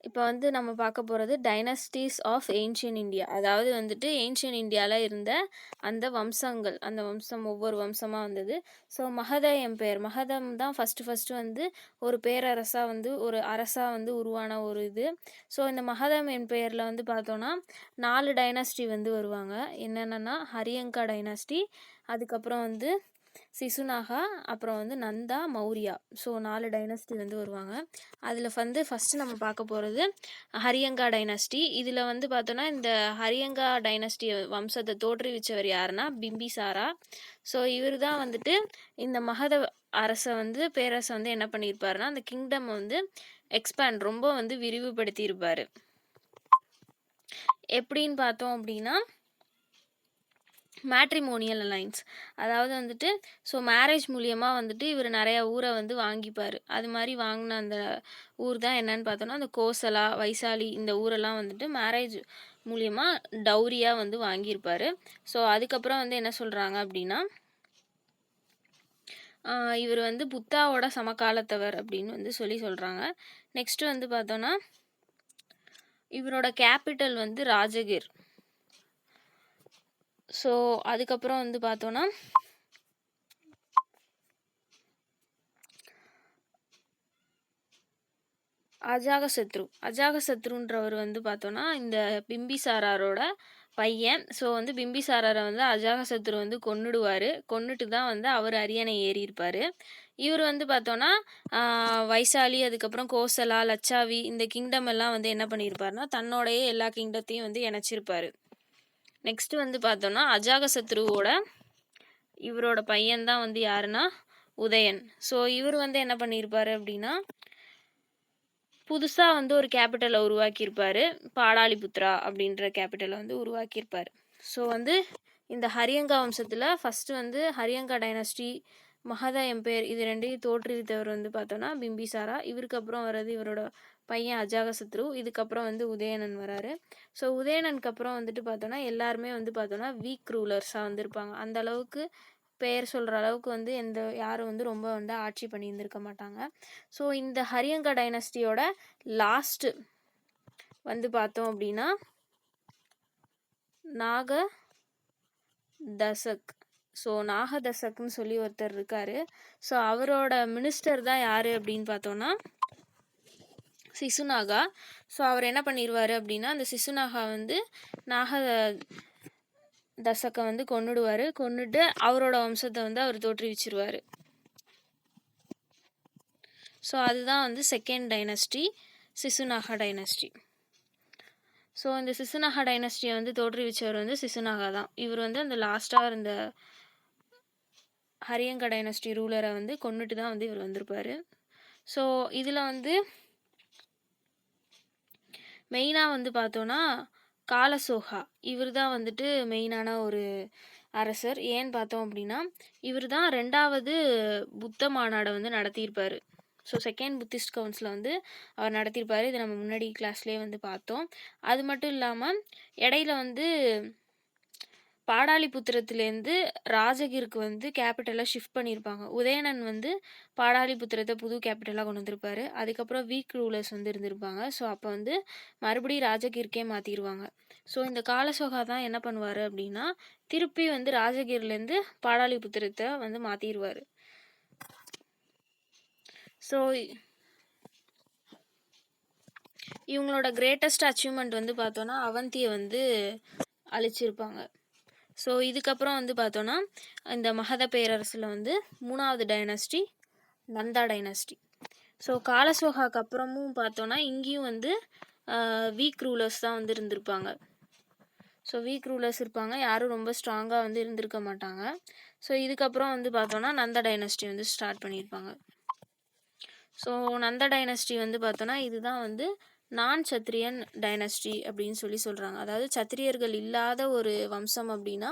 இப்போ வந்து நம்ம பார்க்க போறது டைனஸ்டீஸ் ஆஃப் ஏன்ஷியன்ட் இந்தியா. அதாவது வந்துட்டு ஏன்ஷியன்ட் இந்தியால இருந்த அந்த வம்சங்கள். அந்த வம்சம் ஒவ்வொரு வம்சமா வந்தது. So Magadha empire. மகதம் தான் ஃபர்ஸ்ட்டு வந்து ஒரு பேரரசா வந்து ஒரு அரசா வந்து உருவான ஒரு இது. ஸோ இந்த மகதம் எம்பையர்ல வந்து பார்த்தோம்னா 4 டைனஸ்டி வந்து வருவாங்க. என்னென்னன்னா ஹரியங்கா டைனஸ்டி, அதுக்கப்புறம் வந்து சிசுநாகா, அப்புறம் வந்து நந்தா, மௌரியா. ஸோ 4 டைனஸ்டி வந்து வருவாங்க. அதில் வந்து ஃபஸ்ட்டு நம்ம பார்க்க போகிறது ஹரியங்கா டைனஸ்டி. இதில் வந்து பார்த்தோன்னா இந்த ஹரியங்கா டைனஸ்டி வம்சத்தை தோற்றுவிச்சவர் யாருன்னா பிம்பிசாரா. ஸோ இவர் தான் வந்துட்டு இந்த மகத அரசை வந்து பேரரசை வந்து என்ன பண்ணியிருப்பாருன்னா அந்த கிங்டம் வந்து எக்ஸ்பேண்ட் ரொம்ப வந்து விரிவுபடுத்தியிருப்பார். எப்படின்னு பார்த்தோம் அப்படின்னா மேட்ரிமோனியல் அலைன்ஸ். அதாவது வந்துட்டு ஸோ மேரேஜ் மூலியமாக வந்துட்டு இவர் நிறையா ஊரை வந்து வாங்கிப்பார். அது மாதிரி வாங்கின அந்த ஊர் தான் என்னன்னு பார்த்தோன்னா அந்த கோசலா, வைசாலி இந்த ஊரெல்லாம் வந்துட்டு மேரேஜ் மூலியமாக டௌரியாக வந்து வாங்கியிருப்பார். ஸோ அதுக்கப்புறம் வந்து என்ன சொல்கிறாங்க அப்படின்னா இவர் வந்து புத்தாவோட சமகாலத்தவர் அப்படின்னு வந்து சொல்கிறாங்க. நெக்ஸ்ட்டு வந்து பார்த்தோன்னா இவரோட கேபிட்டல் வந்து ராஜகிர். ஸோ அதுக்கப்புறம் வந்து பார்த்தோன்னா அஜாகசத்ருன்றவர் வந்து பார்த்தோன்னா இந்த பிம்பிசாராரோட பையன். ஸோ வந்து பிம்பிசாரரை வந்து அஜாகசத்ரு வந்து கொன்னுட்டு தான் வந்து அவர் அரியணை ஏறியிருப்பார். இவர் வந்து பார்த்தோன்னா வைசாலி, அதுக்கப்புறம் கோசலா, லச்சாவி இந்த கிங்டம் எல்லாம் வந்து என்ன பண்ணியிருப்பாருன்னா தன்னோடைய எல்லா கிங்டத்தையும் வந்து இணைச்சிருப்பார். நெக்ஸ்ட் வந்து பார்த்தோன்னா அஜாகசத்ருவோட இவரோட பையன் தான் வந்து யாருன்னா உதயன். ஸோ இவர் வந்து என்ன பண்ணியிருப்பாரு அப்படின்னா புதுசாக வந்து ஒரு கேபிட்டலை உருவாக்கியிருப்பார். பாடாலிபுத்ரா அப்படின்ற கேபிட்டலை வந்து உருவாக்கியிருப்பார். ஸோ வந்து இந்த ஹரியங்கா வம்சத்தில் ஃபஸ்ட்டு வந்து ஹரியங்கா டைனஸ்டி, மகத எம்பையர் இது ரெண்டையும் தோற்றுவித்தவர் வந்து பார்த்தோன்னா பிம்பிசாரா. இவருக்கு அப்புறம் வர்றது இவரோட பையன் அஜாகசத்ரு. இதுக்கப்புறம் வந்து உதயணன் வராரு. ஸோ உதயணனுக்கு அப்புறம் வந்துட்டு பார்த்தோன்னா எல்லாருமே வந்து பார்த்தோன்னா வீக் ரூலர்ஸாக வந்திருப்பாங்க. அந்த அளவுக்கு பெயர் சொல்கிற அளவுக்கு வந்து யாரும் வந்து ரொம்ப வந்து ஆட்சி பண்ணியிருந்திருக்க மாட்டாங்க. ஸோ இந்த ஹரியங்கா டைனஸ்டியோட லாஸ்ட்டு வந்து பார்த்தோம் அப்படின்னா நாகதசக். ஸோ நாகதசக்னு சொல்லி ஒருத்தர் இருக்கார். ஸோ அவரோட மினிஸ்டர் தான் யார் அப்படின்னு பார்த்தோன்னா சிசுநாகா. ஸோ அவர் என்ன பண்ணிடுவார் அப்படின்னா அந்த சிசுநாகா வந்து நாகதசக்கை வந்து கொன்னுட்டு அவரோட வம்சத்தை வந்து அவர் தோற்றுவிச்சிருவார். ஸோ அதுதான் வந்து செகண்ட் டைனஸ்டி, சிசுநாகா டைனஸ்டி. ஸோ இந்த சிசுநாகா டைனஸ்டியை வந்து தோற்றுவிச்சவர் வந்து சிசுநாகா தான். இவர் வந்து அந்த லாஸ்ட்டாக இருந்த ஹரியங்கா டைனஸ்டி ரூலரை வந்து கொன்னுட்டு தான் வந்து இவர் வந்திருப்பார். ஸோ இதில் வந்து மெயினாக வந்து பார்த்தோன்னா காலசோகா இவர் தான் வந்துட்டு மெயினான ஒரு அரசர். ஏன்னு பார்த்தோம் அப்படின்னா இவர் தான் 2வது புத்த மாநாடை வந்து நடத்தியிருப்பார். ஸோ செகண்ட் புத்திஸ்ட் கவுன்சிலை வந்து அவர் நடத்தியிருப்பார். இதை நம்ம முன்னாடி கிளாஸ்லேயே வந்து பார்த்தோம். அது மட்டும் இல்லாமல் இடையில வந்து பாடாலிபுத்திரத்துலேருந்து ராஜகிருக்கு வந்து கேபிட்டலாக ஷிஃப்ட் பண்ணியிருப்பாங்க. உதயணன் வந்து பாடாலிபுத்திரத்தை புது கேபிட்டலாக கொண்டு வந்திருப்பார். அதுக்கப்புறம் வீக் ரூலர்ஸ் வந்து இருந்திருப்பாங்க. ஸோ அப்போ வந்து மறுபடியும் ராஜகிர்க்கே மாற்றிடுவாங்க. ஸோ இந்த காலசோகா தான் என்ன பண்ணுவார் அப்படின்னா திருப்பி வந்து ராஜகிர்லேருந்து பாடாலிபுத்திரத்தை வந்து மாற்றிடுவார். ஸோ இவங்களோட கிரேட்டஸ்ட் அச்சீவ்மெண்ட் வந்து பார்த்தோன்னா அவந்தியை வந்து அழிச்சிருப்பாங்க. ஸோ இதுக்கப்புறம் வந்து பார்த்தோன்னா இந்த மகத பேரரசில் வந்து 3வது டைனஸ்டி நந்தா டைனஸ்டி. ஸோ காலசோகாக்கு அப்புறமும் பார்த்தோன்னா இங்கேயும் வந்து வீக் ரூலர்ஸ் தான் வந்து இருந்திருப்பாங்க. ஸோ வீக் ரூலர்ஸ் இருப்பாங்க, யாரும் ரொம்ப ஸ்ட்ராங்காக வந்து இருந்திருக்க மாட்டாங்க. ஸோ இதுக்கப்புறம் வந்து பார்த்தோன்னா நந்தா டைனஸ்டி வந்து ஸ்டார்ட் பண்ணியிருப்பாங்க. ஸோ நந்தா டைனஸ்டி வந்து பார்த்தோன்னா இதுதான் வந்து நான் சத்திரியன் டைனஸ்டி அப்படின்னு சொல்கிறாங்க. அதாவது சத்திரியர்கள் இல்லாத ஒரு வம்சம் அப்படின்னா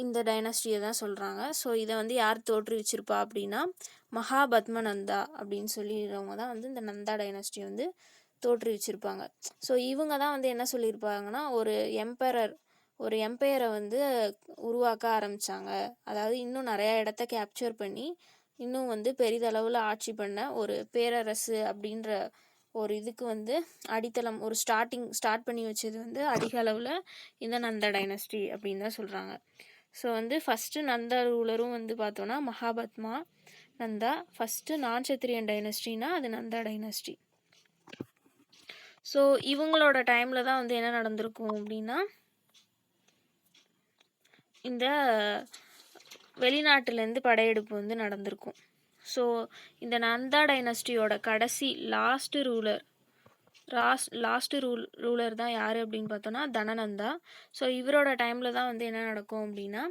இந்த டைனஸ்டியை தான் சொல்கிறாங்க. ஸோ இதை வந்து யார் தோற்றுவிச்சிருப்பா அப்படின்னா மகாபத்மநந்தா அப்படின்னு சொல்லிடுறவங்க தான் வந்து இந்த நந்தா டைனஸ்டியை வந்து தோற்றுவிச்சிருப்பாங்க. ஸோ இவங்க தான் வந்து என்ன சொல்லியிருப்பாங்கன்னா ஒரு எம்பையரை வந்து உருவாக்க ஆரம்பித்தாங்க. அதாவது இன்னும் நிறையா இடத்த கேப்சர் பண்ணி இன்னும் வந்து பெரிதளவில் ஆட்சி பண்ண ஒரு பேரரசு அப்படின்ற ஒரு இதுக்கு வந்து அடித்தளம், ஒரு ஸ்டார்ட் பண்ணி வச்சது வந்து அதிக அளவில் இந்த நந்தா டைனஸ்டி அப்படின்னு தான் சொல்கிறாங்க. ஸோ வந்து ஃபஸ்ட்டு நந்தா ரூலரும் வந்து பார்த்தோன்னா மகாபத்மா நந்தா. ஃபஸ்ட்டு நான் சத்திரியன் டைனஸ்டினா அது நந்தா டைனஸ்டி. ஸோ இவங்களோட டைமில் தான் வந்து என்ன நடந்திருக்கும் அப்படின்னா, இந்த வெளிநாட்டிலேருந்து படையெடுப்பு வந்து நடந்திருக்கும். ஸோ இந்த நந்தா டைனஸ்டியோட கடைசி லாஸ்ட்டு ரூலர் தான் யார் அப்படின்னு பார்த்தோன்னா தனநந்தா. ஸோ இவரோட டைமில் தான் வந்து என்ன நடக்கும் அப்படின்னா,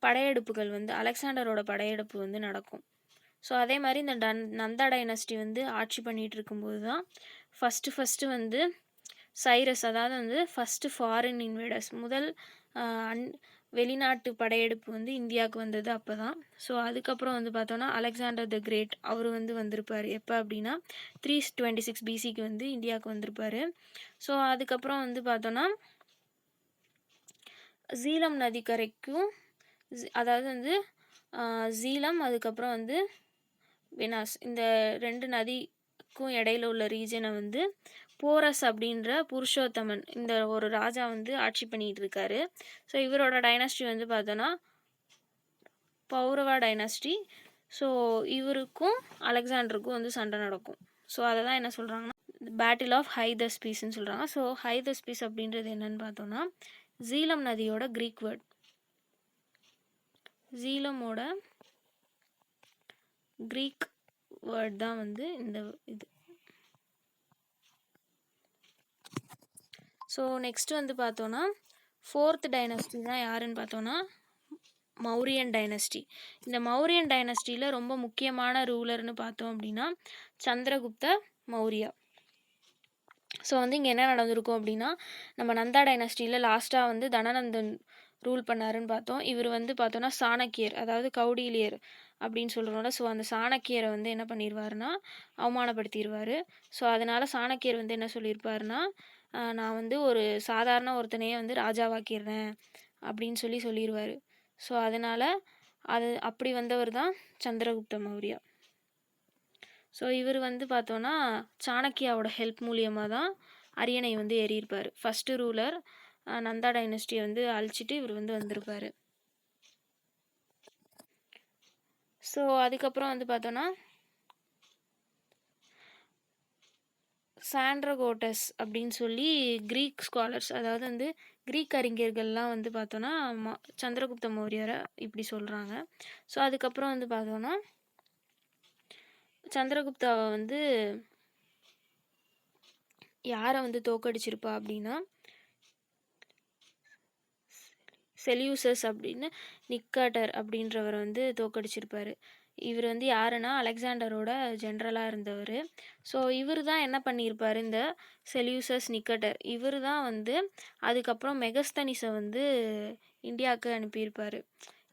படையெடுப்புகள் வந்து அலெக்சாண்டரோட படையெடுப்பு வந்து நடக்கும். ஸோ அதே மாதிரி இந்த நந்தா டைனஸ்டி வந்து ஆட்சி பண்ணிகிட்டு இருக்கும்போது தான் ஃபஸ்ட்டு வந்து சைரஸ், அதாவது வந்து ஃபஸ்ட்டு ஃபாரின் இன்வேடர்ஸ், முதல் வெளிநாட்டு படையெடுப்பு வந்து இந்தியாவுக்கு வந்தது அப்போ தான். ஸோ அதுக்கப்புறம் வந்து பார்த்தோன்னா அலெக்சாண்டர் த கிரேட் அவர் வந்து வந்திருப்பார். எப்போ அப்படின்னா 326 பிசிக்கு வந்து இந்தியாவுக்கு வந்திருப்பார். ஸோ அதுக்கப்புறம் வந்து பார்த்தோன்னா ஜீலம் நதிக்கரைக்கும், அதாவது வந்து ஜீலம் அதுக்கப்புறம் வந்து வினாஸ், இந்த 2 நதிக்கும் இடையில உள்ள ரீஜனை வந்து போரஸ் அப்படின்ற புருஷோத்தமன் இந்த ஒரு ராஜா வந்து ஆட்சி பண்ணிகிட்டு இருக்காரு. ஸோ இவரோட டைனஸ்டி வந்து பார்த்தோன்னா பௌரவா டைனஸ்டி. ஸோ இவருக்கும் அலெக்சாண்டருக்கும் வந்து சண்டை நடக்கும். ஸோ அதை தான் என்ன சொல்கிறாங்கன்னா பேட்டில் ஆஃப் ஹைதஸ்பீஸ்ன்னு சொல்கிறாங்க. ஸோ ஹைதஸ்பீஸ் அப்படின்றது என்னன்னு பார்த்தோன்னா ஜீலம் நதியோட க்ரீக் வேர்ட். ஜீலமோட க்ரீக் வேர்ட் தான் வந்து இந்த இது. ஸோ நெக்ஸ்ட் வந்து பார்த்தோன்னா 4th டைனஸ்டி தான் யாருன்னு பார்த்தோன்னா மௌரியன் டைனஸ்டி. இந்த மௌரியன் டைனஸ்டியில் ரொம்ப முக்கியமான ரூலர்னு பார்த்தோம் அப்படின்னா சந்திரகுப்த மௌரியா. ஸோ வந்து இங்கே என்ன நடந்திருக்கும் அப்படின்னா, நம்ம நந்தா டைனஸ்டியில் லாஸ்ட்டாக வந்து தனநந்தன் ரூல் பண்ணாருன்னு பார்த்தோம். இவர் வந்து பார்த்தோன்னா சாணக்கியர், அதாவது கௌடிலியர் அப்படின்னு சொல்கிறோம்ல. ஸோ அந்த சாணக்கியரை வந்து என்ன பண்ணிடுவாருன்னா அவமானப்படுத்திடுவார். ஸோ அதனால் சாணக்கியர் வந்து என்ன சொல்லியிருப்பாருன்னா, நான் வந்து ஒரு சாதாரண ஒருத்தனையே வந்து ராஜாவாக்கிடுறேன் அப்படின்னு சொல்லிடுவார். ஸோ அதனால் அப்படி வந்தவர் தான் சந்திரகுப்த மௌரியா. ஸோ இவர் வந்து பார்த்தோன்னா சாணக்கியாவோட ஹெல்ப் மூலியமாக தான் அரியணை வந்து ஏறியிருப்பார். ஃபஸ்ட்டு ரூலர் நந்தா டைனஸ்டியை வந்து அழிச்சிட்டு இவர் வந்து வந்திருப்பார். ஸோ அதுக்கப்புறம் வந்து பார்த்தோன்னா சாண்ட்ரகோட்டஸ் அப்படின்னு சொல்லி க்ரீக் ஸ்காலர்ஸ், அதாவது வந்து க்ரீக் அறிஞர்கள்லாம் வந்து பார்த்தோன்னா சந்திரகுப்த மௌரியரை இப்படி சொல்கிறாங்க. ஸோ அதுக்கப்புறம் வந்து பார்த்தோன்னா சந்திரகுப்தாவை வந்து யாரை வந்து தோக்கடிச்சிருப்பா அப்படின்னா செலியூசஸ் அப்படின்னு நிக்காட்டர் அப்படின்றவர் வந்து தோக்கடிச்சிருப்பார். இவர் வந்து யாருன்னா அலெக்சாண்டரோட ஜென்ரலாக இருந்தவர். ஸோ இவர் தான் என்ன பண்ணியிருப்பார், இந்த செலியூசஸ் நிக்கட்டர் இவர் தான் வந்து அதுக்கப்புறம் மெகஸ்தனிஸை வந்து இந்தியாவுக்கு அனுப்பியிருப்பார்.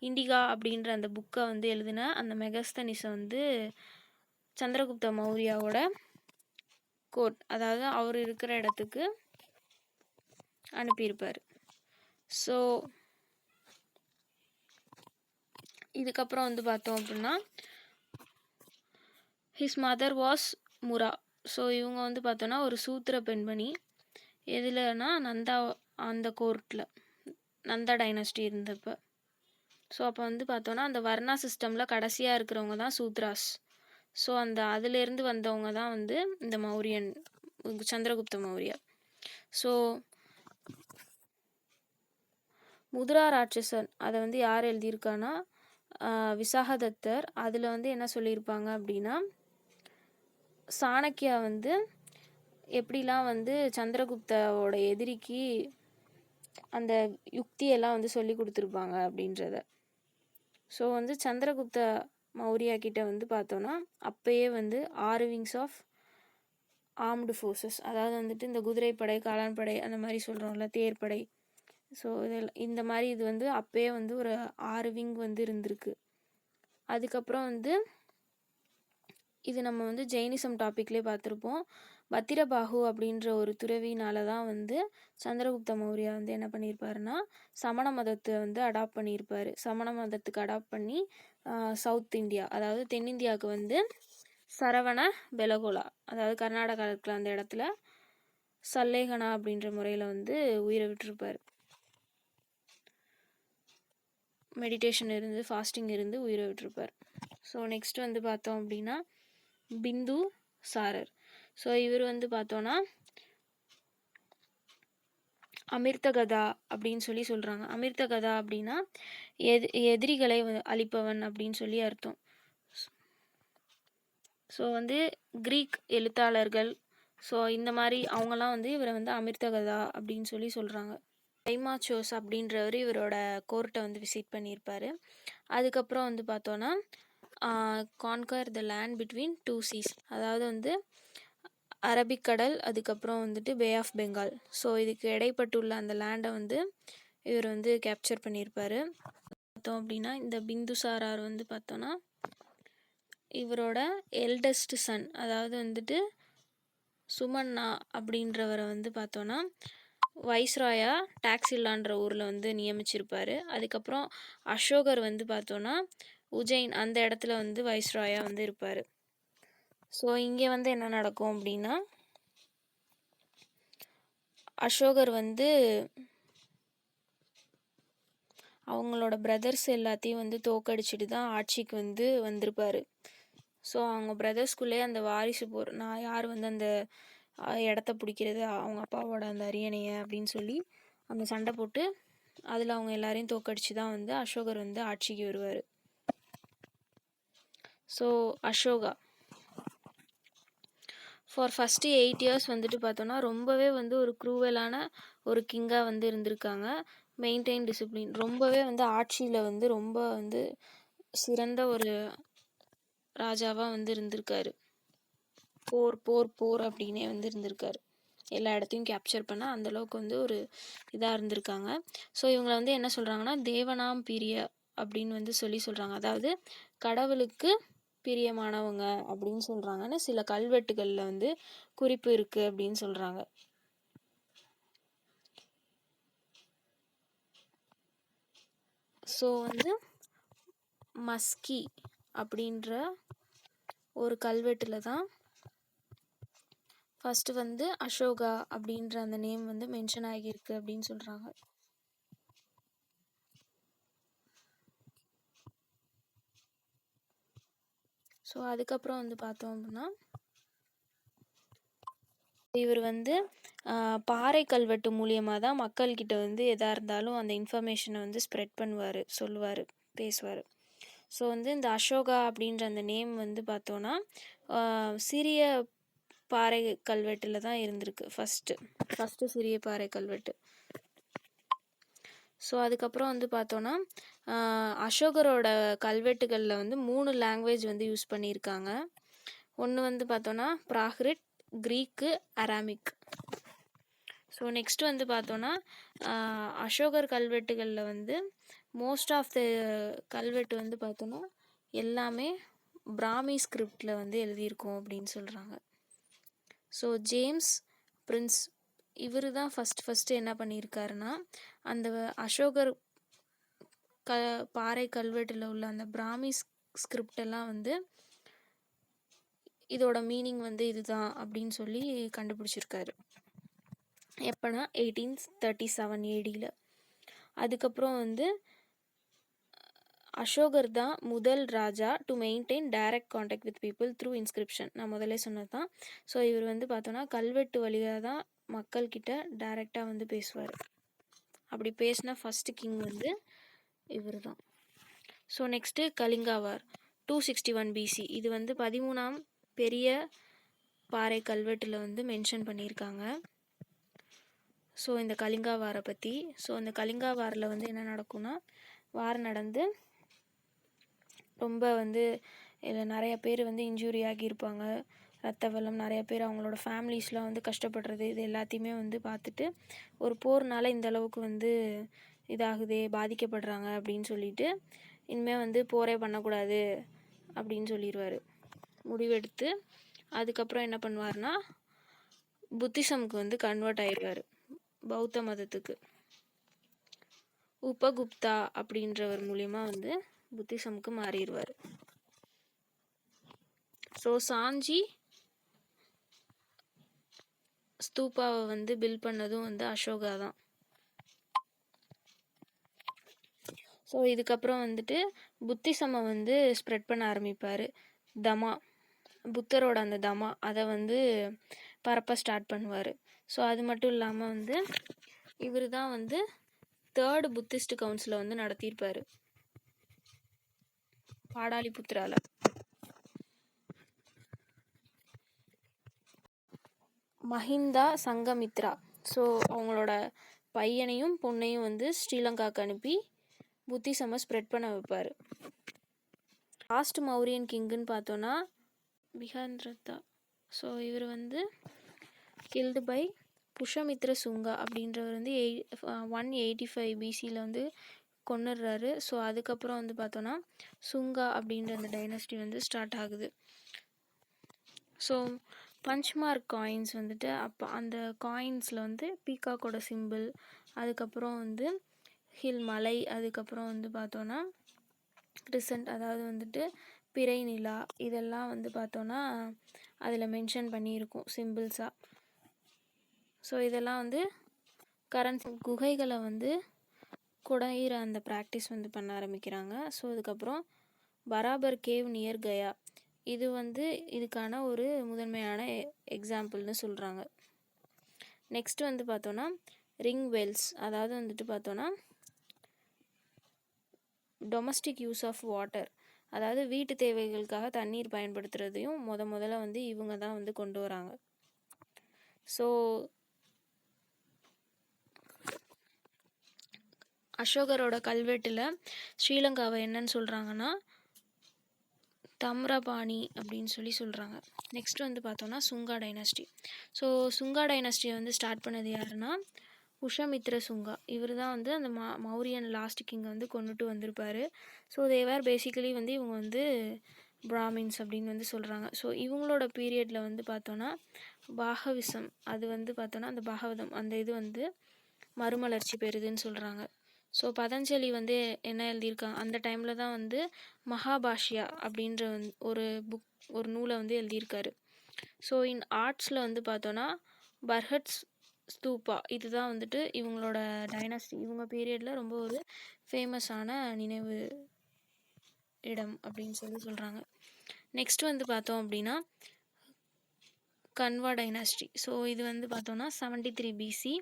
இண்டிகா அப்படின்ற அந்த புக்கை வந்து எழுதின அந்த மெகஸ்தனிஸை வந்து சந்திரகுப்த மௌரியாவோட கோர்ட், அதாவது அவர் இருக்கிற இடத்துக்கு அனுப்பியிருப்பார். ஸோ இதுக்கப்புறம் வந்து பார்த்தோம் அப்படின்னா his mother was Mura. So இவங்க வந்து பார்த்தோன்னா ஒரு சூத்திர பெண்மணி. எதுலன்னா நந்தா, அந்த கோர்ட்டில் நந்தா டைனஸ்டி இருந்தப்போ. ஸோ அப்போ வந்து பார்த்தோன்னா அந்த வர்ணா சிஸ்டமில் கடைசியாக இருக்கிறவங்க தான் சூத்ராஸ். ஸோ அதுலேருந்து வந்தவங்க தான் வந்து இந்த மௌரியன் சந்திரகுப்த மௌரியா. ஸோ முத்ரா ராட்சசன் அதை வந்து யார் எழுதியிருக்கான்னா விசாகதத்தர். அதில் வந்து என்ன சொல்லியிருப்பாங்க அப்படின்னா சாணக்கியா வந்து எப்படிலாம் வந்து சந்திரகுப்தாவோட எதிரிக்கு அந்த யுக்தியெல்லாம் வந்து சொல்லி கொடுத்துருப்பாங்க அப்படின்றத. ஸோ வந்து சந்திரகுப்த மௌரியா கிட்ட வந்து பார்த்தோன்னா அப்பயே வந்து 6 விங்ஸ் ஆஃப் ஆர்ம்டு ஃபோர்ஸஸ், அதாவது வந்துட்டு இந்த குதிரைப்படை, காலான்படை, அந்த மாதிரி சொல்கிறோம்ல, தேர்ப்படை. ஸோ இந்த மாதிரி இது வந்து அப்பயே வந்து ஒரு 6 விங் வந்து இருந்திருக்கு. அதுக்கப்புறம் வந்து இது நம்ம வந்து ஜெயினிசம் டாப்பிக்லேயே பார்த்துருப்போம். பத்திரபாகு அப்படின்ற ஒரு துறவினால தான் வந்து சந்திரகுப்த மௌரியா வந்து என்ன பண்ணியிருப்பாருன்னா சமண மதத்தை வந்து அடாப்ட் பண்ணியிருப்பார். சமண மதத்துக்கு அடாப்ட் பண்ணி சவுத் இந்தியா, அதாவது தென்னிந்தியாவுக்கு வந்து சரவண பெலகோலா, அதாவது கர்நாடகாவில் இருக்கிற அந்த இடத்துல சல்லேகனா அப்படின்ற முறையில் வந்து உயிரை விட்டுருப்பார். மெடிடேஷன் இருந்து ஃபாஸ்டிங் இருந்து உயிரை விட்டுருப்பார். ஸோ நெக்ஸ்ட் வந்து பார்த்தோம் அப்படின்னா பிந்து சாரர். ஸோ இவர் வந்து பார்த்தோன்னா அமிர்தகதா அப்படின்னு சொல்லி சொல்கிறாங்க. அமிர்தகதா அப்படின்னா எதிரிகளை அழிப்பவன் அப்படின்னு சொல்லி அர்த்தம். ஸோ வந்து கிரீக் எழுத்தாளர்கள் ஸோ இந்த மாதிரி அவங்கெல்லாம் வந்து இவரை வந்து அமிர்தகதா அப்படின்னு சொல்லி சொல்கிறாங்க. டைமாச்சோஸ் அப்படின்றவர் இவரோட கோர்ட்டை வந்து விசிட் பண்ணியிருப்பார். அதுக்கப்புறம் வந்து பார்த்தோன்னா conquer the land between 2 seas, அதாவது வந்து அரபிக்கடல் அதுக்கப்புறம் வந்துட்டு பே ஆஃப் பெங்கால். ஸோ இதுக்கு இடைப்பட்டுள்ள அந்த லேண்டை வந்து இவர் வந்து கேப்சர் பண்ணியிருப்பார். பார்த்தோம் அப்படின்னா இந்த பிந்துசாரார் வந்து பார்த்தோன்னா இவரோட எல்டஸ்ட் சன், அதாவது வந்துட்டு சுமன்னா அப்படின்றவரை வந்து பார்த்தோன்னா வைஸ்ராயா டாக்ஸில்லான்ற ஊரில் வந்து நியமிச்சிருப்பார். அதுக்கப்புறம் அசோகர் வந்து பார்த்தோன்னா உஜ்ஜைன் அந்த இடத்துல வந்து வைஸ்ராயா வந்து இருப்பார். ஸோ இங்கே வந்து என்ன நடக்கும் அப்படின்னா அசோகர் வந்து அவங்களோட பிரதர்ஸ் எல்லாத்தையும் வந்து தோக்கடிச்சிட்டு தான் ஆட்சிக்கு வந்து வந்திருப்பார். ஸோ அவங்க பிரதர்ஸ்குள்ளே அந்த வாரிசு போர், நான் யார் வந்து அந்த இடத்த பிடிக்கிறது அவங்க அப்பாவோட அந்த அரியணையை அப்படின்னு சொல்லி அந்த சண்டை போட்டு அதில் அவங்க எல்லாரையும் தோக்கடிச்சு தான் வந்து அசோகர் வந்து ஆட்சிக்கு வருவார். So Ashoka for first 8 years வந்துட்டு பார்த்தோன்னா ரொம்பவே வந்து ஒரு க்ரூவலான ஒரு கிங்காக வந்து இருந்திருக்காங்க. மெயின்டைன் டிசிப்ளின், ரொம்பவே வந்து ஆட்சியில் வந்து ரொம்ப வந்து சிறந்த ஒரு ராஜாவாக வந்து இருந்திருக்காரு. போர் போர் போர் அப்படின்னே வந்து இருந்திருக்காரு. எல்லா இடத்தையும் கேப்சர் பண்ண அந்தளவுக்கு வந்து ஒரு இதாக இருந்திருக்காங்க. ஸோ இவங்களை வந்து என்ன சொல்கிறாங்கன்னா தேவனாம் பிரிய அப்படின்னு வந்து சொல்கிறாங்க. அதாவது கடவுளுக்கு பிரியமானவங்க அப்படின்னு சொல்கிறாங்கன்னு சில கல்வெட்டுகளில் வந்து குறிப்பு இருக்குது அப்படின்னு சொல்கிறாங்க. ஸோ வந்து மஸ்கி அப்படின்ற ஒரு கல்வெட்டில் தான் ஃபஸ்ட்டு வந்து அசோகா அப்படின்ற அந்த நேம் வந்து மென்ஷன் ஆகியிருக்கு அப்படின்னு சொல்கிறாங்க. ஸோ அதுக்கப்புறம் வந்து பார்த்தோம் அப்படின்னா இவர் வந்து பாறை கல்வெட்டு மூலியமாக தான் மக்கள்கிட்ட வந்து எதாக இருந்தாலும் அந்த இன்ஃபர்மேஷனை வந்து ஸ்ப்ரெட் பண்ணுவார், சொல்லுவார், பேசுவார். ஸோ வந்து இந்த அசோகா அப்படின்ற அந்த நேம் வந்து பார்த்தோன்னா சிறிய பாறை கல்வெட்டில் தான் இருந்திருக்கு ஃபஸ்ட்டு சிறிய பாறை கல்வெட்டு. ஸோ அதுக்கப்புறம் வந்து பார்த்தோன்னா அசோகரோட கல்வெட்டுகளில் வந்து 3 லாங்குவேஜ் வந்து யூஸ் பண்ணியிருக்காங்க. ஒன்று வந்து பார்த்தோன்னா பிராகிருட், க்ரீக்கு, அராமிக். ஸோ நெக்ஸ்ட் வந்து பார்த்தோன்னா அசோகர் கல்வெட்டுகளில் வந்து மோஸ்ட் ஆஃப் த கல்வெட்டு வந்து பார்த்தோன்னா எல்லாமே பிராமி ஸ்கிரிப்டில் வந்து எழுதியிருக்கோம் அப்படின்னு சொல்கிறாங்க. ஸோ ஜேம்ஸ் பிரின்ஸ் இவர் தான் ஃபஸ்ட்டு என்ன பண்ணியிருக்காருன்னா அந்த அசோகர் பாறை கல்வெட்டில் உள்ள அந்த பிராமி ஸ்கிரிப்டெல்லாம் வந்து இதோட மீனிங் வந்து இதுதான் அப்படின்னு சொல்லி கண்டுபிடிச்சிருக்காரு. எப்போனா 1837 ADயில். அதுக்கப்புறம் வந்து அசோகர் தான் முதல் ராஜா to maintain direct contact with people through inscription. நான் முதல்ல சொன்னது தான். ஸோ இவர் வந்து பார்த்தோன்னா கல்வெட்டு வழியாக தான் மக்கள்கிட்ட டைரெக்டாக வந்து பேசுவார். அப்படி பேசின ஃபஸ்ட்டு கிங் வந்து இவர் தான். So next Kalinga war 261 BC. இது வந்து 13ஆம் பெரிய பாறை கல்வெட்டில் வந்து மென்ஷன் பண்ணியிருக்காங்க. ஸோ இந்த கலிங்காவாரை பற்றி. ஸோ இந்த கலிங்காவாரில் வந்து என்ன நடக்கும்னா வார் நடந்து ரொம்ப வந்து இதில் நிறைய பேர் வந்து இன்ஜூரி ஆகியிருப்பாங்க, ரத்த வெள்ளம், நிறைய பேர் அவங்களோட ஃபேமிலிஸ்லாம் வந்து கஷ்டப்படுறது, இது எல்லாத்தையுமே வந்து பார்த்துட்டு ஒரு போர்னால் இந்த அளவுக்கு வந்து இதாகுதே, பாதிக்கப்படுறாங்க அப்படின்னு சொல்லிட்டு இனிமேல் வந்து போரே பண்ணக்கூடாது அப்படின்னு சொல்லிடுவார் முடிவெடுத்து. அதுக்கப்புறம் என்ன பண்ணுவார்னா புத்திசமுக்கு வந்து கன்வெர்ட் ஆயிடுவார், பௌத்த மதத்துக்கு. உபகுப்தா அப்படின்றவர் மூலிமா வந்து புத்திசமுக்கு மாறிடுவார். ஸோ சாஞ்சி ஸ்தூபாவை வந்து பில்ட் பண்ணதும் வந்து அசோகா தான். ஸோ இதுக்கப்புறம் வந்துட்டு புத்திசமை வந்து ஸ்ப்ரெட் பண்ண ஆரம்பிப்பார். தமா, புத்தரோட அந்த தமா அதை வந்து பரப்ப ஸ்டார்ட் பண்ணுவார். ஸோ அது மட்டும் இல்லாமல் வந்து இவர் தான் வந்து 3rd புத்திஸ்ட் கவுன்சிலை வந்து நடத்தியிருப்பார் பாடாலிபுத்திரால. மஹிந்தா சங்கமித்ரா, ஸோ அவங்களோட பையனையும் பொண்ணையும் வந்து ஸ்ரீலங்காவுக்கு அனுப்பி புத்திசமை ஸ்ப்ரெட் பண்ண வைப்பார். லாஸ்ட் மௌரியன் கிங்குன்னு பார்த்தோன்னா பிஹாந்திரதா. ஸோ இவர் வந்து கில்டு பை புஷமித்ர சுங்கா அப்படின்றவர் வந்து 185 பிசியில் வந்து கொன்னுடுறாரு. ஸோ அதுக்கப்புறம் வந்து பார்த்தோன்னா சுங்கா அப்படின்ற அந்த டைனஸ்டி வந்து ஸ்டார்ட் ஆகுது. ஸோ பஞ்ச்மார்க் காயின்ஸ் வந்துட்டு அப்போ அந்த காயின்ஸில் வந்து பீகாக்கோட சிம்பிள், அதுக்கப்புறம் வந்து ஹில் மலை, அதுக்கப்புறம் வந்து பார்த்தோன்னா கிரிசன்ட் அதாவது வந்துட்டு பிறை நிலா, இதெல்லாம் வந்து பார்த்தோன்னா அதில் மென்ஷன் பண்ணியிருக்கும் சிம்பிள்ஸாக. ஸோ இதெல்லாம் வந்து கரன்சி குகைகளை வந்து குடையிற அந்த ப்ராக்டிஸ் வந்து பண்ண ஆரம்பிக்கிறாங்க. ஸோ அதுக்கப்புறம் பராபர் கேவ் நியர் கயா, இது வந்து இதுக்கான ஒரு முதன்மையான எக்ஸாம்பிள்னு சொல்கிறாங்க. நெக்ஸ்ட் வந்து பார்த்தோன்னா ரிங் வெல்ஸ், அதாவது வந்துட்டு பார்த்தோன்னா டொமஸ்டிக் யூஸ் ஆஃப் வாட்டர், அதாவது வீட்டு தேவைகளுக்காக தண்ணீர் பயன்படுத்துகிறதையும் முதல்ல வந்து இவங்க தான் வந்து கொண்டு வராங்க. ஸோ அசோகரோட கல்வெட்டில் ஸ்ரீலங்காவை என்னன்னு சொல்கிறாங்கன்னா தம்ரபாணி அப்படின்னு சொல்கிறாங்க. நெக்ஸ்ட் வந்து பார்த்தோன்னா சுங்கா டைனஸ்டி. ஸோ சுங்கா டைனஸ்டியை வந்து ஸ்டார்ட் பண்ணது யாருன்னா புஷமித்ர சுங்கா. இவர் தான் வந்து அந்த மௌரியன் லாஸ்ட் கிங்கை வந்து கொண்டுட்டு வந்திருப்பார். ஸோ தேவர் பேசிக்கலி வந்து இவங்க வந்து பிராமின்ஸ் அப்படின்னு வந்து சொல்கிறாங்க. ஸோ இவங்களோட பீரியடில் வந்து பார்த்தோன்னா பாகவிசம், அது வந்து பார்த்தோன்னா அந்த பாகவதம் அந்த இது வந்து மறுமலர்ச்சி பெறுதுன்னு சொல்கிறாங்க. ஸோ பதஞ்சலி வந்து என்ன எழுதியிருக்காங்க அந்த டைமில் தான் வந்து மகாபாஷ்யா அப்படின்ற ஒரு நூலை வந்து எழுதியிருக்காரு. ஸோ இன் ஆர்ட்ஸில் வந்து பார்த்தோன்னா பர்ஹட்ஸ் ஸ்தூபா, இதுதான் வந்துட்டு இவங்களோட டைனஸ்டி, இவங்க பீரியடில் ரொம்ப ஒரு ஃபேமஸான நினைவு இடம் அப்படின்னு சொல்கிறாங்க. நெக்ஸ்ட் வந்து பார்த்தோம் அப்படின்னா கன்வா டைனஸ்டி. ஸோ இது வந்து பார்த்தோன்னா 73 பிசி.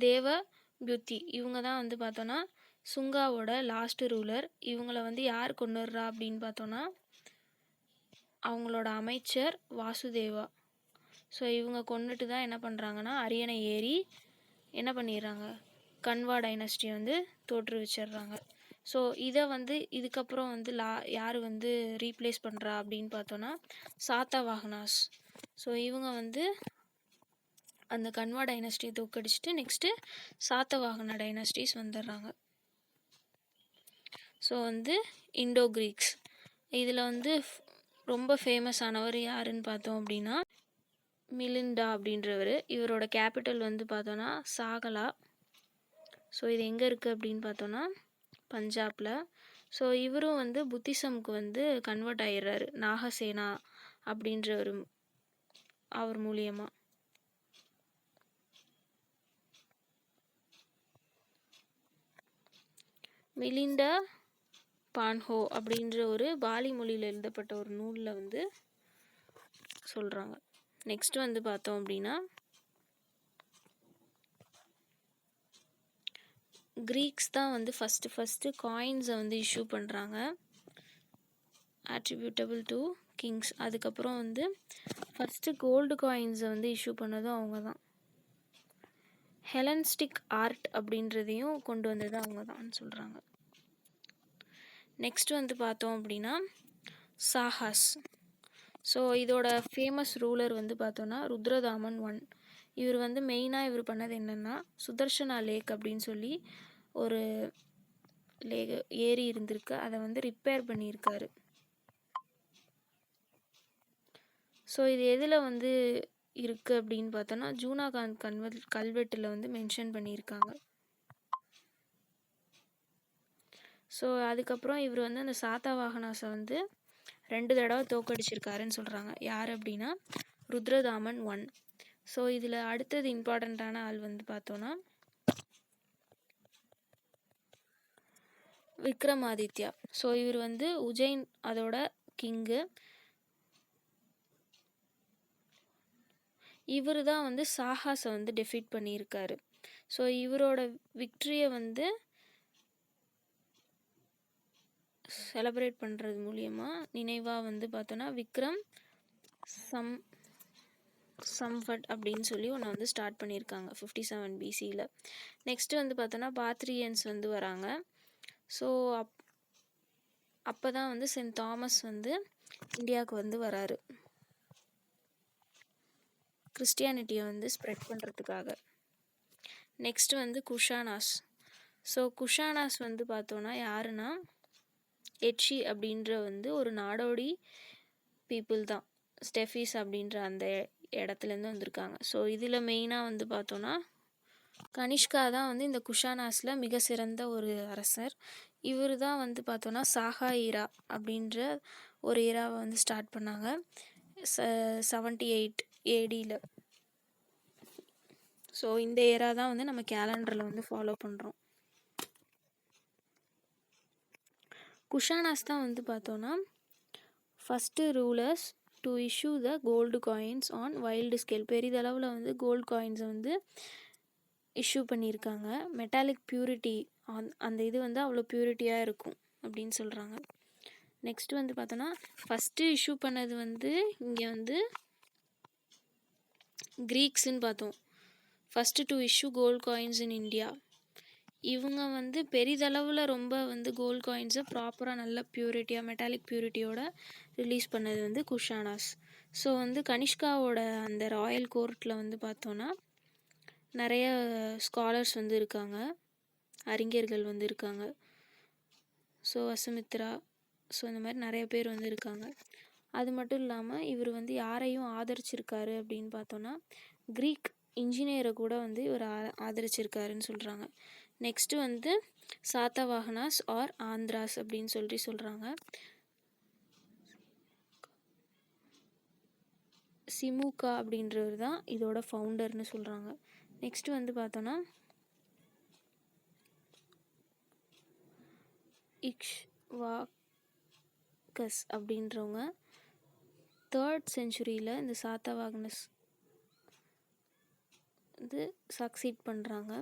தேவ பியுத்தி, இவங்க தான் வந்து பார்த்தோன்னா சுங்காவோட லாஸ்ட் ரூலர். இவங்கள வந்து யார் கொண்டுடுறா அப்படின்னு பார்த்தோன்னா அவங்களோட அமைச்சர் வாசுதேவா. ஸோ இவங்க கொண்டுட்டு தான் என்ன பண்ணுறாங்கன்னா அரியணை ஏறி என்ன பண்ணிடுறாங்க கன்வா டைனஸ்டியை வந்து தோற்றுவிச்சிடுறாங்க. ஸோ இதை வந்து இதுக்கப்புறம் வந்து யார் வந்து ரீப்ளேஸ் பண்ணுறா அப்படின்னு பார்த்தோன்னா சாத்தவாகனாஸ். ஸோ இவங்க வந்து அந்த கன்வா டைனஸ்டியை தோக்கடிச்சிட்டு நெக்ஸ்ட்டு சாத்தவாகனா டைனஸ்டிஸ் வந்துடுறாங்க. ஸோ வந்து இண்டோ கிரீக்ஸ், இதில் வந்து ரொம்ப ஃபேமஸானவர் யாருன்னு பார்த்தோம் அப்படின்னா மிலிண்டா அப்படின்றவர். இவரோட கேபிட்டல் வந்து பார்த்தோன்னா சாகலா. ஸோ இது எங்கே இருக்குது அப்படின்னு பார்த்தோன்னா பஞ்சாபில். ஸோ இவரும் வந்து புத்திசம்க்கு வந்து கன்வெர்ட் ஆகிடுறாரு நாகசேனா அப்படின்றவர் அவர் மூலியமாக. மிலிண்டா பான்ஹோ அப்படின்ற ஒரு பாலி மொழியில் எழுதப்பட்ட ஒரு நூலில் வந்து சொல்கிறாங்க. நெக்ஸ்ட் வந்து பார்த்தோம் அப்படின்னா கிரீக்ஸ் தான் வந்து ஃபஸ்ட்டு காயின்ஸை வந்து இஷ்யூ பண்ணுறாங்க அட்ரிபியூட்டபிள் டு கிங்ஸ். அதுக்கப்புறம் வந்து ஃபஸ்ட்டு கோல்டு காயின்ஸை வந்து இஷ்யூ பண்ணதும் அவங்க தான். ஹெலன்ஸ்டிக் ஆர்ட் அப்படின்றதையும் கொண்டு வந்தது அவங்க தான் சொல்கிறாங்க. நெக்ஸ்ட் வந்து பார்த்தோம் அப்படின்னா சாஹாஸ். ஸோ இதோட ஃபேமஸ் ரூலர் வந்து பார்த்தோன்னா ருத்ரதாமன் 1. இவர் வந்து மெயினாக இவர் பண்ணது என்னென்னா சுதர்ஷனா லேக் அப்படின்னு சொல்லி ஒரு ஏரி இருந்திருக்கு, அதை வந்து ரிப்பேர் பண்ணியிருக்காரு. ஸோ இது எதில் வந்து இருக்குது அப்படின்னு பார்த்தோன்னா ஜூனாகாந்த் கல்வெட்டில் வந்து மென்ஷன் பண்ணியிருக்காங்க. ஸோ அதுக்கப்புறம் இவர் வந்து அந்த சாத்தவாகனாஸை வந்து 2 தடவை தோக்கடிச்சிருக்காருன்னு சொல்கிறாங்க. யார் அப்படின்னா ருத்ரதாமன் 1. ஸோ இதில் அடுத்தது இம்பார்ட்டண்ட்டான ஆள் வந்து பார்த்தோன்னா விக்ரமாதித்யா. ஸோ இவர் வந்து உஜ்ஜைன் அதோட கிங்கு. இவர் தான் வந்து சாஹாஸை வந்து டெஃபீட் பண்ணியிருக்காரு. ஸோ இவரோட விக்ட்ரியை வந்து செலப்ரேட் பண்ணுறது மூலியமாக நினைவாக வந்து பார்த்தோன்னா விக்ரம் சம்வட் அப்படின்னு சொல்லி ஒன்று வந்து ஸ்டார்ட் பண்ணியிருக்காங்க 57 BCயில். நெக்ஸ்ட்டு வந்து பார்த்தோன்னா பாத்ரியன்ஸ் வந்து வராங்க. ஸோ அப்போ தான் வந்து சென்ட் தாமஸ் வந்து இந்தியாவுக்கு வந்து வராரு கிறிஸ்டியானிட்டியை வந்து ஸ்ப்ரெட் பண்ணுறதுக்காக. நெக்ஸ்ட்டு வந்து குஷானாஸ். ஸோ குஷானாஸ் வந்து பார்த்தோன்னா யாருன்னா எட்ஷி அப்படின்ற வந்து ஒரு நாடோடி பீப்புள் தான். ஸ்டெஃபீஸ் அப்படின்ற அந்த இடத்துலேருந்து வந்திருக்காங்க. ஸோ இதில் மெயினாக வந்து பார்த்தோன்னா கனிஷ்கா தான் வந்து இந்த குஷானாஸில் மிக சிறந்த ஒரு அரசர். இவர் தான் வந்து பார்த்தோன்னா சாகா ஈரா அப்படின்ற ஒரு ஈராவை வந்து ஸ்டார்ட் பண்ணாங்க 78 ADயில். ஸோ இந்த ஏரா தான் வந்து நம்ம கேலண்டரில் வந்து ஃபாலோ பண்ணுறோம். குஷானாஸ் தான் வந்து பார்த்தோன்னா first rulers to issue the gold coins on wide scale. பெரிதளவில் வந்து கோல்டு காயின்ஸை வந்து இஷ்யூ பண்ணியிருக்காங்க. மெட்டாலிக் பியூரிட்டி அந்த இது வந்து அவ்வளோ பியூரிட்டியாக இருக்கும் அப்படின்னு சொல்கிறாங்க. நெக்ஸ்ட் வந்து பார்த்தோன்னா ஃபஸ்ட்டு இஷ்யூ பண்ணது வந்து இங்கே வந்து க்ரீக்ஸுன்னு பார்த்தோம். First to issue gold coins in India. இவங்க வந்து பெரிதளவில் ரொம்ப வந்து கோல்டு காயின்ஸை ப்ராப்பராக நல்ல பியூரிட்டியாக மெட்டாலிக் பியூரிட்டியோட ரிலீஸ் பண்ணது வந்து குஷானாஸ். ஸோ வந்து கனிஷ்காவோட அந்த ராயல் கோர்ட்டில் வந்து பார்த்தோன்னா நிறைய ஸ்காலர்ஸ் வந்து இருக்காங்க, அறிஞர்கள் வந்து இருக்காங்க. ஸோ அசுமித்ரா, ஸோ இந்த மாதிரி நிறைய பேர் வந்து இருக்காங்க. அது மட்டும் இல்லாமல் இவர் வந்து யாரையும் ஆதரிச்சிருக்காரு அப்படின்னு பார்த்தோன்னா க்ரீக் இன்ஜினியரை கூட வந்து இவர் ஆதரிச்சிருக்காருன்னு சொல்கிறாங்க. நெக்ஸ்ட்டு வந்து சாத்தவாகனாஸ் ஆர் ஆந்திராஸ் அப்படின்னு சொல்கிறாங்க. சிமுகா அப்படின்றவர் தான் இதோட ஃபவுண்டர்னு சொல்கிறாங்க. நெக்ஸ்ட்டு வந்து பார்த்தோன்னா இக்ஷ்வாகஸ் அப்படின்றவங்க 3rd centuryயில் இந்த சாத்தவாகனஸ் வந்து சக்சீட் பண்ணுறாங்க.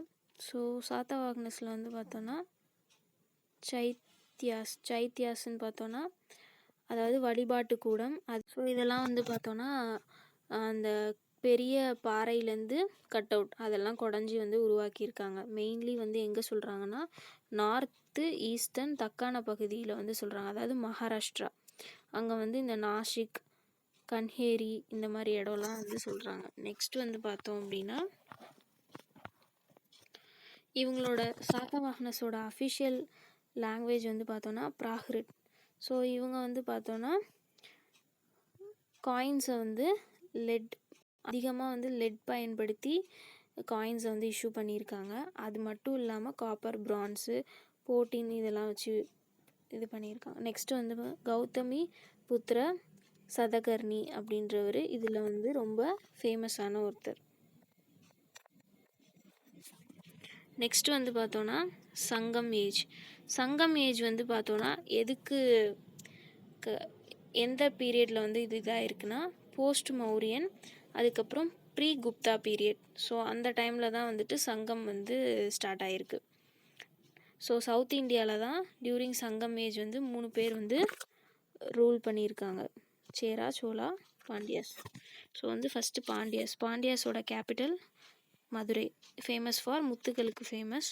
ஸோ சாத்தவாகனஸில் வந்து பார்த்தோன்னா சைத்தியாஸ்ன்னு பார்த்தோன்னா அதாவது வழிபாட்டு கூடம் அது. ஸோ இதெல்லாம் வந்து பார்த்தோன்னா அந்த பெரிய பாறையிலேருந்து கட் அவுட் அதெல்லாம் குடஞ்சி வந்து உருவாக்கியிருக்காங்க. மெயின்லி வந்து எங்கே சொல்கிறாங்கன்னா நார்த்து ஈஸ்டர்ன் தக்கான பகுதியில் வந்து சொல்கிறாங்க, அதாவது மகாராஷ்டிரா. அங்கே வந்து இந்த நாசிக், கன்ஹேரி இந்த மாதிரி இடம்லாம் வந்து சொல்கிறாங்க. நெக்ஸ்ட் வந்து பார்த்தோம் அப்படின்னா இவங்களோட சாத்தவாகனஸோட அஃபிஷியல் லாங்குவேஜ் வந்து பார்த்தோன்னா பிராகிருட். ஸோ இவங்க வந்து பார்த்தோன்னா காயின்ஸை வந்து அதிகமாக வந்து லெட் பயன்படுத்தி காயின்ஸை வந்து இஷ்யூ பண்ணியிருக்காங்க. அது மட்டும் இல்லாமல் காப்பர், பிரான்ஸு, போட்டின் இதெல்லாம் வச்சு இது பண்ணியிருக்காங்க. நெக்ஸ்ட்டு வந்து கௌதமி புத்திர சதகர்ணி அப்படின்றவர் இதில் வந்து ரொம்ப ஃபேமஸான ஒருத்தர். நெக்ஸ்ட் வந்து பார்த்தோன்னா சங்கம் ஏஜ் வந்து பார்த்தோன்னா எதுக்கு எந்த பீரியடில் வந்து இது இதாக இருக்குன்னா போஸ்ட் மௌரியன், அதுக்கப்புறம் ப்ரீ குப்தா பீரியட். ஸோ அந்த டைமில் தான் வந்துட்டு சங்கம் வந்து ஸ்டார்ட் ஆகிருக்கு. ஸோ சவுத் இந்தியாவில் தான் டியூரிங் சங்கம் ஏஜ் வந்து 3 பேர் வந்து ரூல் பண்ணியிருக்காங்க, சேரா, சோலா, பாண்டியாஸ். ஸோ வந்து ஃபஸ்ட்டு பாண்டியாஸோட கேபிட்டல் மதுரை, ஃபேமஸ் ஃபார் முத்துக்களுக்கு ஃபேமஸ்.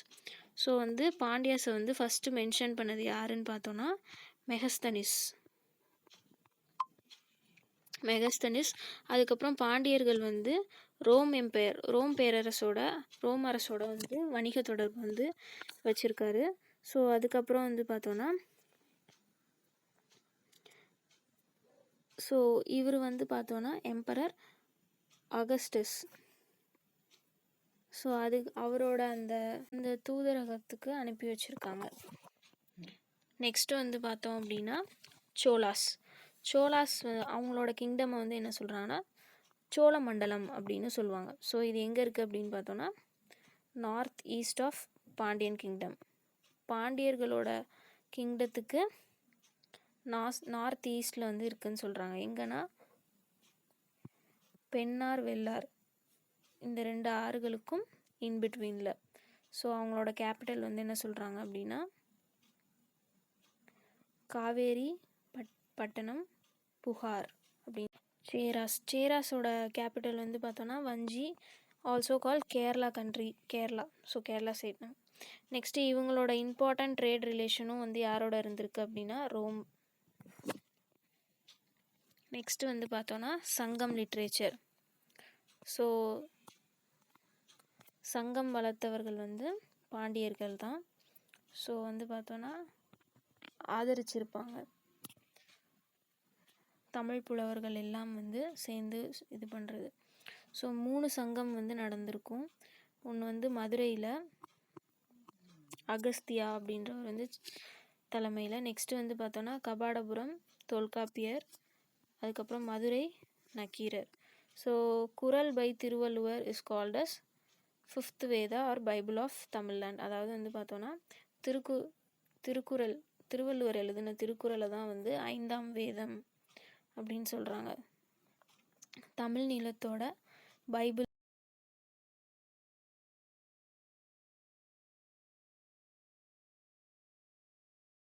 ஸோ வந்து பாண்டியாஸை வந்து ஃபஸ்ட்டு மென்ஷன் பண்ணது யாருன்னு பார்த்தோன்னா மெகஸ்தனிஸ். அதுக்கப்புறம் பாண்டியர்கள் வந்து ரோம் அரசோட வந்து வணிக தொடர்பு வந்து வச்சுருக்காரு. ஸோ அதுக்கப்புறம் வந்து பார்த்தோன்னா ஸோ இவர் வந்து பார்த்தோன்னா எம்பரர் அகஸ்டஸ். ஸோ அது அவரோட அந்த தூதரகத்துக்கு அனுப்பி வச்சுருக்காங்க. நெக்ஸ்ட்டு வந்து பார்த்தோம் அப்படின்னா சோலாஸ் அவங்களோட கிங்டமை வந்து என்ன சொல்கிறாங்கன்னா சோழ மண்டலம் அப்படின்னு சொல்லுவாங்க. ஸோ இது எங்கே இருக்குது அப்படின்னு பார்த்தோன்னா north east of Pandyan kingdom. பாண்டியர்களோட கிங்டத்துக்கு நார்த் ஈஸ்டில் வந்து இருக்குதுன்னு சொல்கிறாங்க. எங்கன்னா பெண்ணார் வெள்ளார் இந்த 2 ஆறுகளுக்கும் இன்பிட்வீனில். ஸோ அவங்களோட கேபிட்டல் வந்து என்ன சொல்கிறாங்க அப்படின்னா காவேரி பட்டணம் புகார் அப்படின்னு. சேராஸோட கேபிட்டல் வந்து பார்த்தோன்னா Vanchi, also call Kerala country, Kerala. So Kerala side. Next இவங்களோட இம்பார்ட்டன்ட் ட்ரேட் ரிலேஷனும் வந்து யாரோட இருந்திருக்கு அப்படின்னா ரோம். நெக்ஸ்ட்டு வந்து பார்த்தோன்னா சங்கம் லிட்ரேச்சர். ஸோ சங்கம் வளர்த்தவர்கள் வந்து பாண்டியர்கள் தான். ஸோ வந்து பார்த்தோன்னா ஆதரிச்சிருப்பாங்க. தமிழ் புலவர்கள் எல்லாம் வந்து சேர்ந்து இது பண்ணுறது. ஸோ 3 சங்கம் வந்து நடந்திருக்கும். ஒன்று வந்து மதுரையில் அகஸ்தியா அப்படின்றவர் வந்து தலைமையில். நெக்ஸ்ட்டு வந்து பார்த்தோன்னா கபாடபுரம் தொல்காப்பியர், அதுக்கப்புறம் Madurai Nakkeerar. So Kural by Thiruvalluvar is called as 5th Veda or Bible of Tamil land. அதாவது வந்து பார்த்தோன்னா திருக்குறள் திருவள்ளுவர் எழுதின திருக்குறளை தான் வந்து 5ஆம் வேதம் அப்படின்னு சொல்கிறாங்க. தமிழ் நிலத்தோட பைபிள்